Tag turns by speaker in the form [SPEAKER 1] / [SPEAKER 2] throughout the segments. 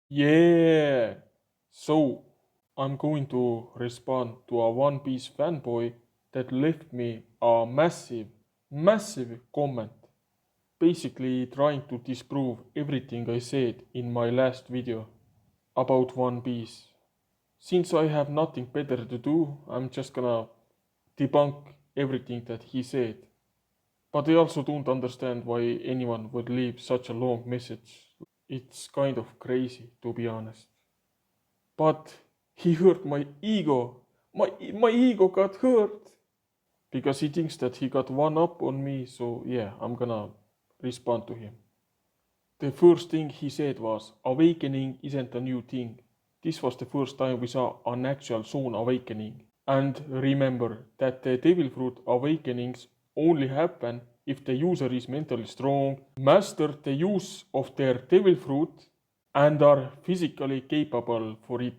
[SPEAKER 1] Yeah! So, I'm going to respond to a One Piece fanboy that left me a massive comment, basically trying to disprove everything I said in my last video about One Piece. Since I have nothing better to do, I'm just gonna debunk everything that he said. But I also don't understand why anyone would leave such a long message. It's kind of crazy, to be honest. But he hurt my ego. My ego got hurt. Because he thinks that he got one up on me, so yeah, I'm gonna respond to him. The first thing he said was, awakening isn't a new thing. This was the first time we saw an actual zoan awakening. And remember that the devil fruit awakenings only happen if the user is mentally strong, master the use of their devil fruit, and are physically capable for it.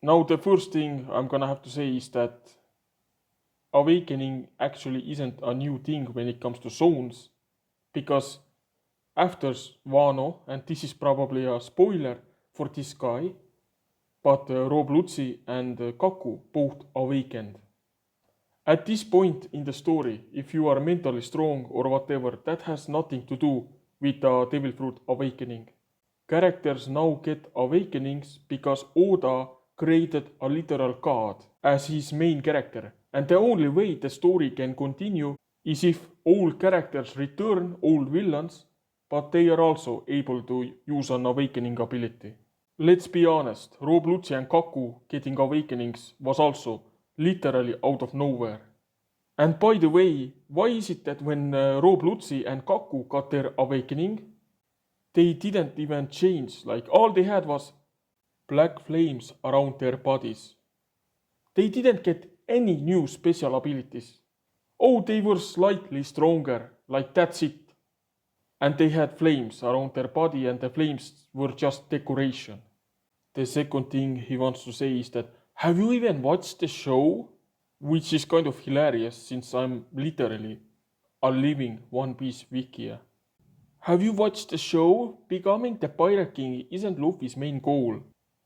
[SPEAKER 1] Now the first thing I'm gonna have to say is that awakening actually isn't a new thing when it comes to zones, because after Wano, and this is probably a spoiler for this guy, but Rob Lutzi and Kaku both awakened. At this point in the story, if you are mentally strong or whatever, that has nothing to do with the Devil Fruit awakening. Characters now get awakenings because Oda created a literal god as his main character, and the only way the story can continue is if old characters return, old villains, but they are also able to use an awakening ability. Let's be honest, Rob Lutzi and Kaku getting awakenings was also literally out of nowhere. And by the way, why is it that when Rob Lutzi and Kaku got their awakening, they didn't even change, like all they had was black flames around their bodies. They didn't get any new special abilities. Oh, they were slightly stronger, like that's it. And they had flames around their body, and the flames were just decoration. The second thing he wants to say is that, have you even watched the show? Which is kind of hilarious since I'm literally a living One Piece wiki. Have you watched the show? Becoming the Pirate King isn't Luffy's main goal.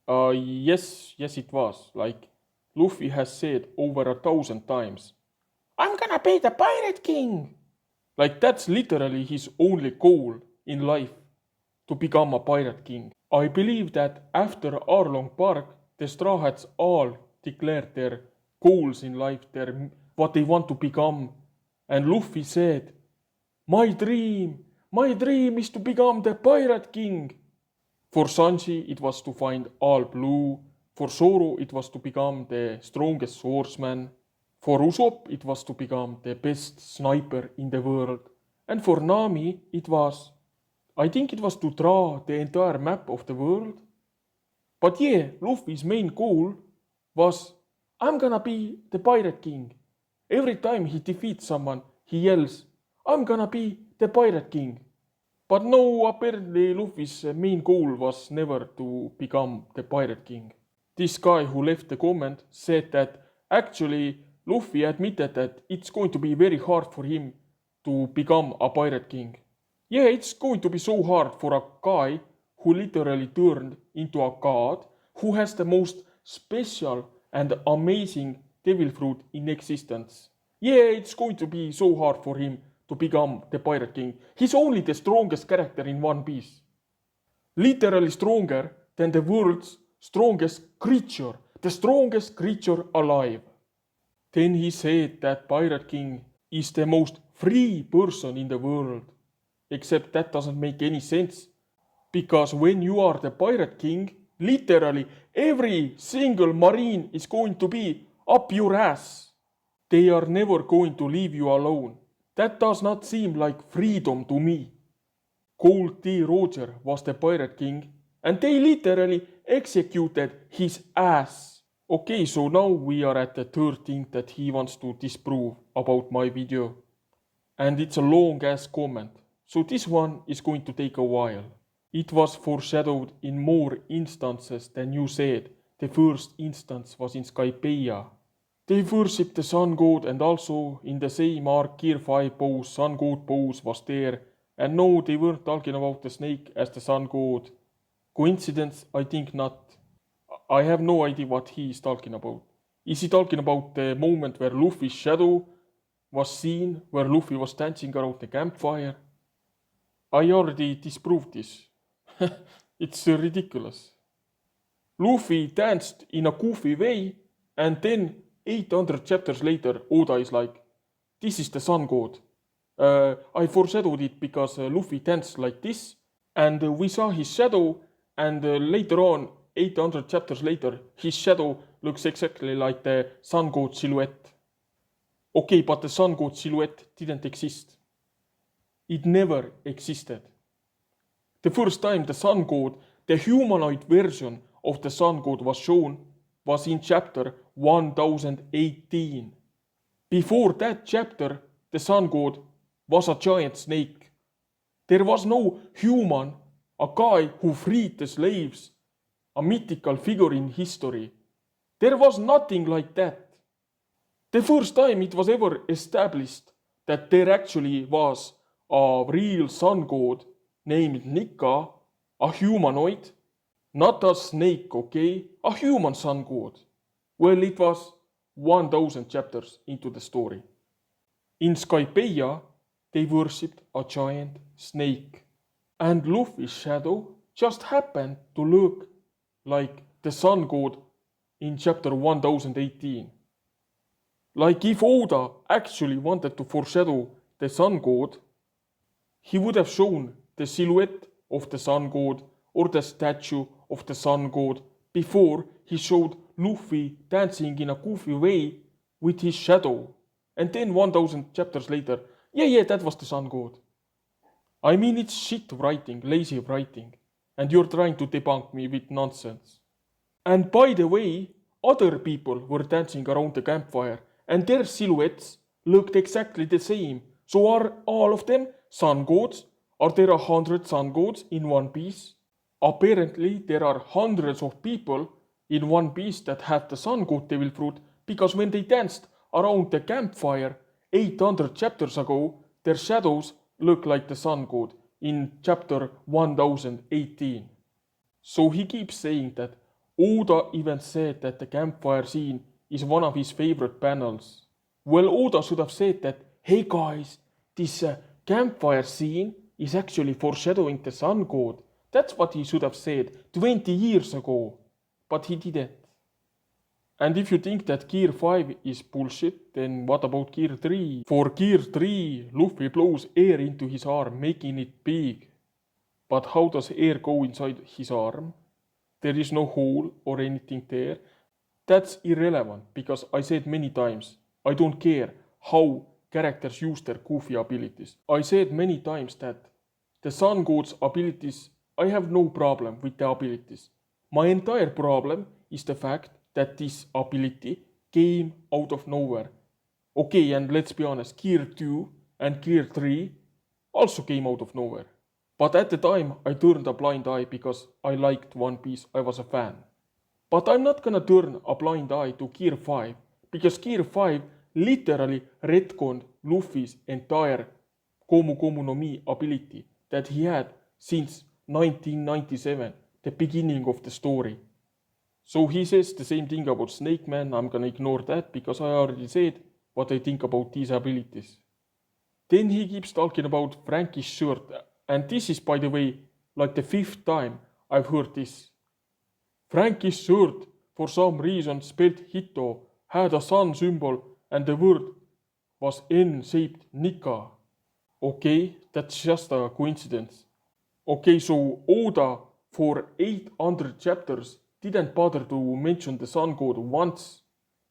[SPEAKER 1] Yes it was. Like, Luffy has said over 1,000 times, I'm gonna be the Pirate King! Like, that's literally his only goal in life, to become a Pirate King. I believe that after Arlong Park, the Straw Hats all declared their goals in life, what they want to become. And Luffy said, my dream is to become the Pirate King. For Sanji, it was to find all blue. For Zoro, it was to become the strongest swordsman. For Usopp, it was to become the best sniper in the world. And for Nami, I think it was to draw the entire map of the world. But yeah, Luffy's main goal was, I'm gonna be the Pirate King. Every time he defeats someone, he yells, I'm gonna be the Pirate King. But no, apparently Luffy's main goal was never to become the Pirate King. This guy who left the comment said that actually Luffy admitted that it's going to be very hard for him to become a Pirate King. Yeah, it's going to be so hard for a guy who literally turned into a god, who has the most special and amazing devil fruit in existence. Yeah, it's going to be so hard for him to become the Pirate King. He's only the strongest character in One Piece. Literally stronger than the world's strongest creature, the strongest creature alive. Then he said that Pirate King is the most free person in the world. Except that doesn't make any sense. Because when you are the Pirate King, literally every single marine is going to be up your ass. They are never going to leave you alone. That does not seem like freedom to me. Cold T. Roger was the Pirate King, and they literally executed his ass. Okay, so now we are at the third thing that he wants to disprove about my video. And it's a long ass comment, so this one is going to take a while. It was foreshadowed in more instances than you said. The first instance was in Skypeia. They worshipped the Sun God, and also in the same arc Gear 5 pose, Sun God pose was there. And no, they weren't talking about the snake as the Sun God. Coincidence? I think not. I have no idea what he is talking about. Is he talking about the moment where Luffy's shadow was seen, where Luffy was dancing around the campfire? I already disproved this. It's ridiculous. Luffy danced in a goofy way, and then 800 chapters later, Oda is like, this is the sun god. I foreshadowed it because Luffy danced like this, and we saw his shadow, and later on, 800 chapters later, his shadow looks exactly like the sun god silhouette. Okay, but the sun god silhouette didn't exist. It never existed. The first time the sun god, the humanoid version of the sun god was shown, was in chapter 1018. Before that chapter, the sun god was a giant snake. There was no human, a guy who freed the slaves, a mythical figure in history. There was nothing like that. The first time it was ever established that there actually was a real sun god named Nika, a humanoid, not a snake, okay, a human sun god. Well, it was 1000 chapters into the story. In Skypeia, they worshipped a giant snake, and Luffy's shadow just happened to look like the sun god in chapter 1018. Like if Oda actually wanted to foreshadow the sun god, he would have shown the silhouette of the sun god or the statue of the sun god before he showed Luffy dancing in a goofy way with his shadow. And then 1000 chapters later, yeah, that was the sun god. I mean, it's shit writing, lazy writing, and you're trying to debunk me with nonsense. And by the way, other people were dancing around the campfire, and their silhouettes looked exactly the same. So are all of them sun gods? Are there 100 sun gods in One Piece? Apparently, there are hundreds of people in One Piece that have the sun god devil fruit, because when they danced around the campfire 800 chapters ago, their shadows look like the sun god in chapter 1018. So he keeps saying that Oda even said that the campfire scene is one of his favorite panels. Well, Oda should have said that, hey guys, this campfire scene is actually foreshadowing the sun god. That's what he should have said 20 years ago. But he didn't. And if you think that Gear 5 is bullshit, then what about Gear 3? For Gear 3, Luffy blows air into his arm, making it big. But how does air go inside his arm? There is no hole or anything there. That's irrelevant, because I said many times, I don't care how characters use their goofy abilities. I said many times that the sun god's abilities, I have no problem with the abilities. My entire problem is the fact that this ability came out of nowhere. Okay, and let's be honest, Gear 2 and Gear 3 also came out of nowhere. But at the time, I turned a blind eye because I liked One Piece, I was a fan. But I'm not gonna turn a blind eye to Gear 5, because Gear 5 literally retconned Luffy's entire Gomu Gomu no Mi ability that he had since 1997, the beginning of the story. So he says the same thing about Snake Man. I'm gonna ignore that because I already said what I think about these abilities. Then he keeps talking about Frankie's shirt, and this is, by the way, like the 5th time I've heard this. Frankie's shirt, for some reason spelled Hito, had a sun symbol and the word was N-shaped Nika. Okay, that's just a coincidence. Okay, so Oda for 800 chapters didn't bother to mention the sun god once,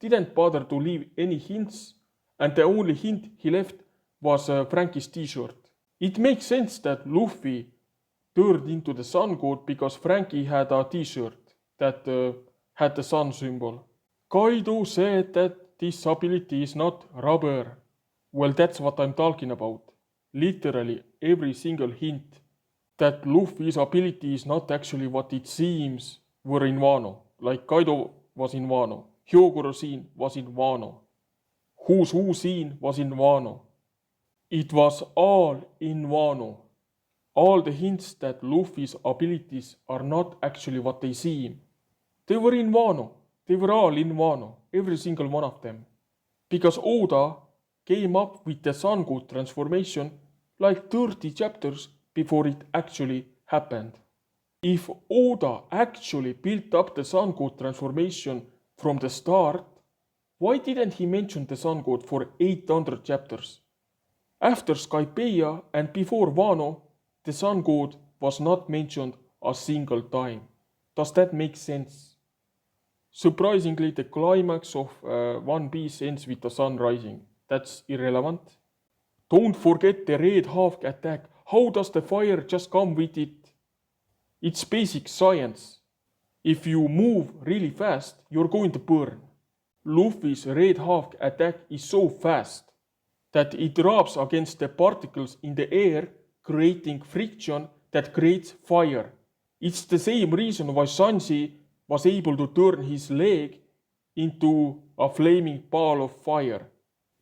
[SPEAKER 1] didn't bother to leave any hints, and the only hint he left was Frankie's t-shirt. It makes sense that Luffy turned into the sun god because Frankie had a t-shirt that had the sun symbol. Kaido said that this ability is not rubber. Well, that's what I'm talking about. Literally every single hint that Luffy's ability is not actually what it seems were in Wano. Like Kaido was in Wano, Hyogoro scene was in Wano, Who's Who scene was in Wano. It was all in Wano. all the hints that Luffy's abilities are not actually what they seem. They were in Wano. They were all in Wano, every single one of them. Because Oda came up with the Sun God transformation like 30 chapters before it actually happened. If Oda actually built up the Sun God transformation from the start, why didn't he mention the Sun God for 800 chapters? After Skypiea and before Wano, the Sun God was not mentioned a single time. Does that make sense? Surprisingly, the climax of One Piece ends with the sun rising. That's irrelevant. Don't forget the Red Hawk attack. How does the fire just come with it? It's basic science. If you move really fast, you're going to burn. Luffy's Red Hawk attack is so fast that it rubs against the particles in the air, creating friction that creates fire. It's the same reason why Sanji was able to turn his leg into a flaming ball of fire,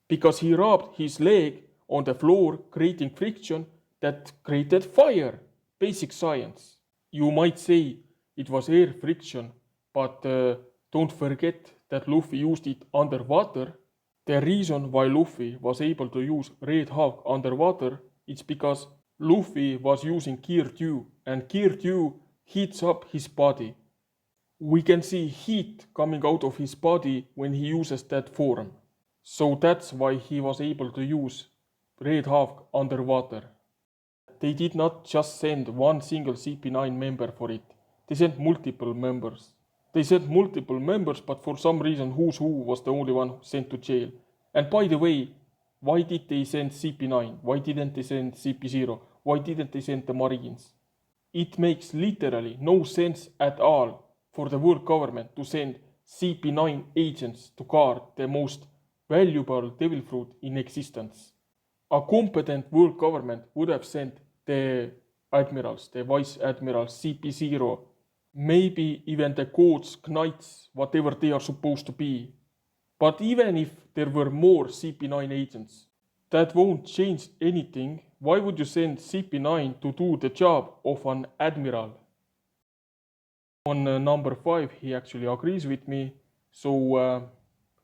[SPEAKER 1] because he rubbed his leg on the floor, creating friction that created fire. Basic science. You might say it was air friction, but don't forget that Luffy used it underwater. The reason why Luffy was able to use Red Hawk underwater is because Luffy was using Gear 2, and Gear 2 heats up his body. We can see heat coming out of his body when he uses that form. So that's why he was able to use Red Hawk underwater. They did not just send one single CP9 member for it. They sent multiple members. But for some reason Who's Who was the only one sent to jail. And by the way, why did they send CP9? Why didn't they send CP0? Why didn't they send the Marines? It makes literally no sense at all for the world government to send CP9 agents to guard the most valuable devil fruit in existence. A competent world government would have sent the admirals, the vice admirals, CP0, maybe even the codes, knights, whatever they are supposed to be. But even if there were more CP9 agents, that won't change anything. Why would you send CP9 to do the job of an admiral? On number 5, he actually agrees with me, so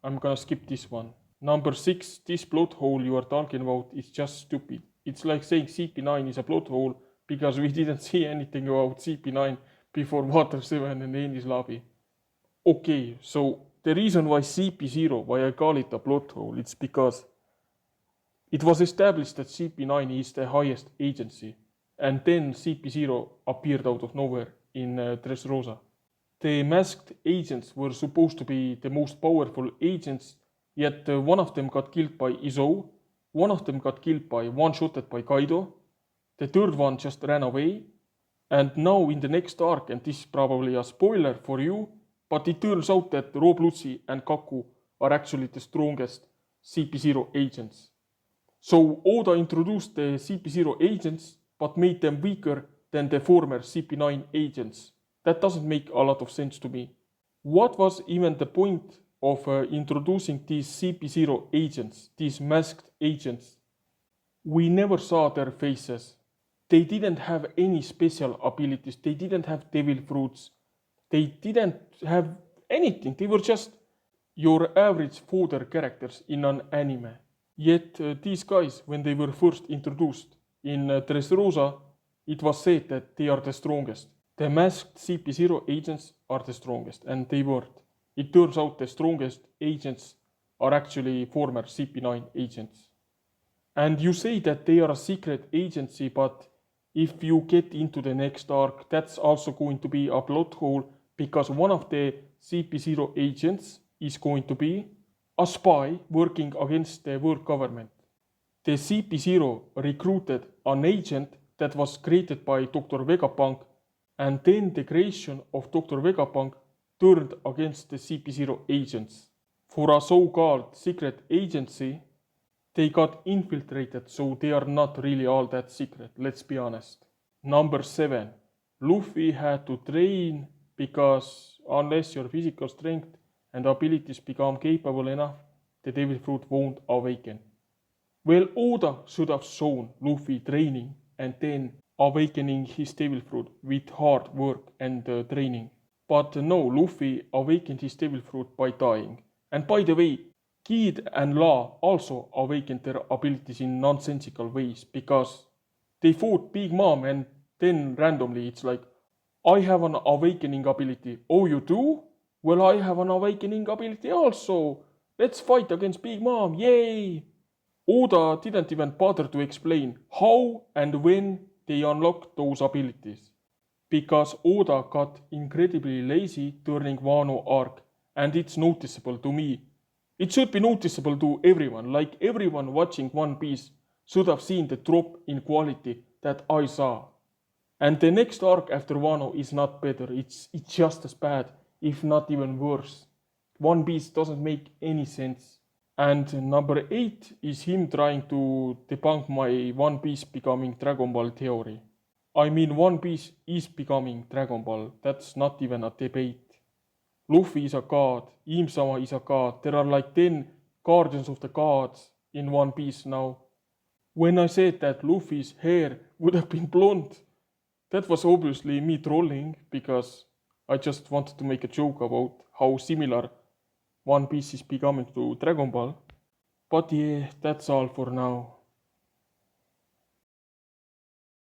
[SPEAKER 1] I'm gonna skip this one. Number 6, this plot hole you are talking about is just stupid. It's like saying CP9 is a plot hole because we didn't see anything about CP9 before Water 7 and Enies lobby. Okay, so the reason why CP0, why I call it a plot hole, it's because it was established that CP9 is the highest agency, and then CP0 appeared out of nowhere in Dressrosa. The masked agents were supposed to be the most powerful agents, yet one of them got killed by Izo, one of them got killed by one-shotted by Kaido, the third one just ran away, and now in the next arc, and this is probably a spoiler for you, but it turns out that Rob Lucci and Kaku are actually the strongest CP0 agents. So Oda introduced the CP0 agents, but made them weaker than the former CP9 agents. That doesn't make a lot of sense to me. What was even the point of introducing these CP0 agents, these masked agents? We never saw their faces. They didn't have any special abilities. They didn't have devil fruits. They didn't have anything. They were just your average fodder characters in an anime. Yet these guys, when they were first introduced in Dressrosa, it was said that they are the strongest. The masked CP0 agents are the strongest, and they weren't. It turns out the strongest agents are actually former CP9 agents. And you say that they are a secret agency, but if you get into the next arc, that's also going to be a plot hole, because one of the CP0 agents is going to be a spy working against the world government. The CP0 recruited an agent that was created by Dr. Vegapunk, and then the creation of Dr. Vegapunk turned against the CP0 agents. For a so-called secret agency, they got infiltrated, so they are not really all that secret, let's be honest. Number 7. Luffy had to train because unless your physical strength and abilities become capable enough, the devil fruit won't awaken. Well, Oda should have shown Luffy training and then awakening his devil fruit with hard work and training. But no, Luffy awakened his devil fruit by dying. And by the way, Kid and Law also awakened their abilities in nonsensical ways because they fought Big Mom and then randomly it's like, I have an awakening ability. Oh, you do? Well, I have an awakening ability also. Let's fight against Big Mom. Yay! Oda didn't even bother to explain how and when they unlocked those abilities. Because Oda got incredibly lazy during Wano arc, and it's noticeable to me. It should be noticeable to everyone, like everyone watching One Piece should have seen the drop in quality that I saw. And the next arc after Wano is not better, it's just as bad, if not even worse. One Piece doesn't make any sense. And number 8 is him trying to debunk my One Piece becoming Dragon Ball theory. I mean, One Piece is becoming Dragon Ball, that's not even a debate. Luffy is a god, Im-sama is a god, there are like 10 Guardians of the Gods in One Piece now. When I said that Luffy's hair would have been blonde, that was obviously me trolling because I just wanted to make a joke about how similar One Piece is becoming to Dragon Ball. But yeah, that's all for now.